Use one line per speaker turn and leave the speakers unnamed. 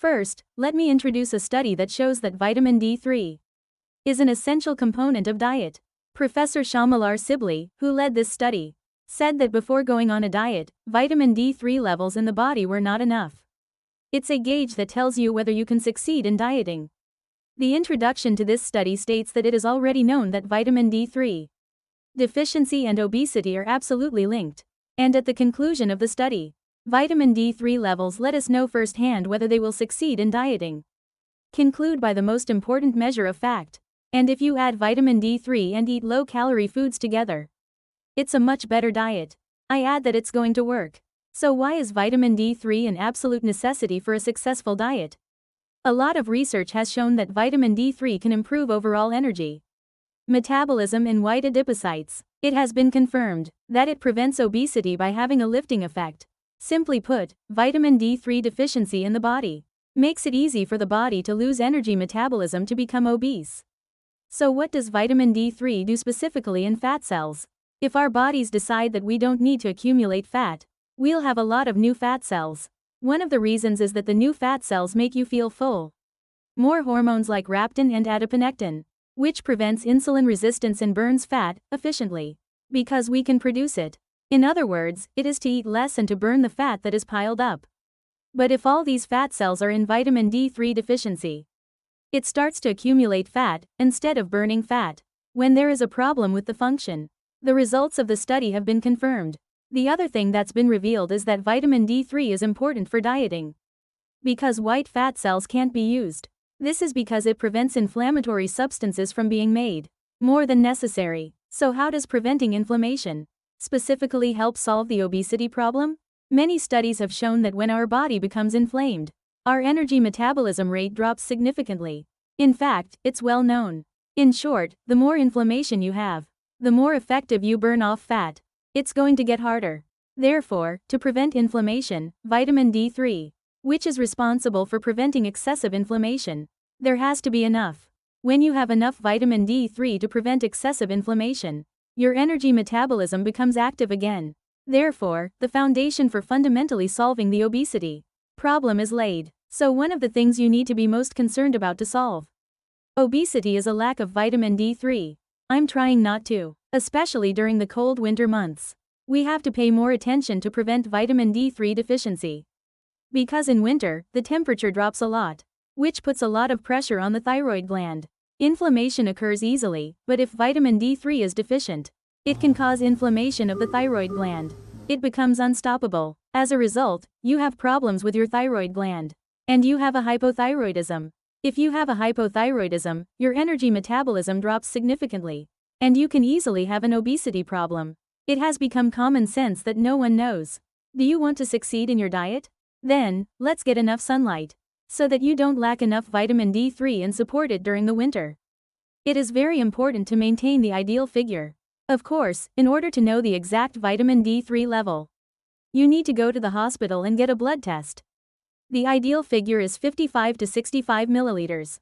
First, let me introduce a study that shows that vitamin D3 is an essential component of diet. Professor Shamalar Sibley, who led this study, said that before going on a diet, vitamin D3 levels in the body were not enough. It's a gauge that tells you whether you can succeed in dieting. The introduction to this study states that it is already known that vitamin D3 deficiency and obesity are absolutely linked. And at the conclusion of the study, vitamin D3 levels let us know firsthand whether they will succeed in dieting. Conclude by the most important measure of fact. And if you add vitamin D3 and eat low-calorie foods together, it's a much better diet. I add that it's going to work. So why is vitamin D3 an absolute necessity for a successful diet? A lot of research has shown that vitamin D3 can improve overall energy metabolism in white adipocytes. It has been confirmed that it prevents obesity by having a lifting effect. Simply put, vitamin D3 deficiency in the body makes it easy for the body to lose energy metabolism to become obese. So what does vitamin D3 do specifically in fat cells? If our bodies decide that we don't need to accumulate fat, we'll have a lot of new fat cells. One of the reasons is that the new fat cells make you feel full. More hormones like leptin and adiponectin, which prevents insulin resistance and burns fat efficiently, because we can produce it. In other words, it is to eat less and to burn the fat that is piled up. But if all these fat cells are in vitamin D3 deficiency, it starts to accumulate fat instead of burning fat. When there is a problem with the function, the results of the study have been confirmed. The other thing that's been revealed is that vitamin D3 is important for dieting. Because white fat cells can't be used. This is because it prevents inflammatory substances from being made more than necessary. So how does preventing inflammation specifically help solve the obesity problem? Many studies have shown that when our body becomes inflamed, our energy metabolism rate drops significantly. In fact, it's well known. In short, the more inflammation you have, the more effective you burn off fat. It's going to get harder. Therefore, to prevent inflammation, vitamin D3, which is responsible for preventing excessive inflammation, there has to be enough. When you have enough vitamin D3 to prevent excessive inflammation, your energy metabolism becomes active again. Therefore, the foundation for fundamentally solving the obesity problem is laid. So one of the things you need to be most concerned about to solve obesity is a lack of vitamin D3. I'm trying not to, especially during the cold winter months. We have to pay more attention to prevent vitamin D3 deficiency. Because in winter, the temperature drops a lot, which puts a lot of pressure on the thyroid gland. Inflammation occurs easily, but if vitamin D3 is deficient, it can cause inflammation of the thyroid gland. It becomes unstoppable. As a result, you have problems with your thyroid gland. And you have a hypothyroidism. If you have a hypothyroidism, your energy metabolism drops significantly. And you can easily have an obesity problem. It has become common sense that no one knows. Do you want to succeed in your diet? Then, let's get enough sunlight, so that you don't lack enough vitamin D3 and support it during the winter. It is very important to maintain the ideal figure. Of course, in order to know the exact vitamin D3 level, you need to go to the hospital and get a blood test. The ideal figure is 55 to 65 milliliters.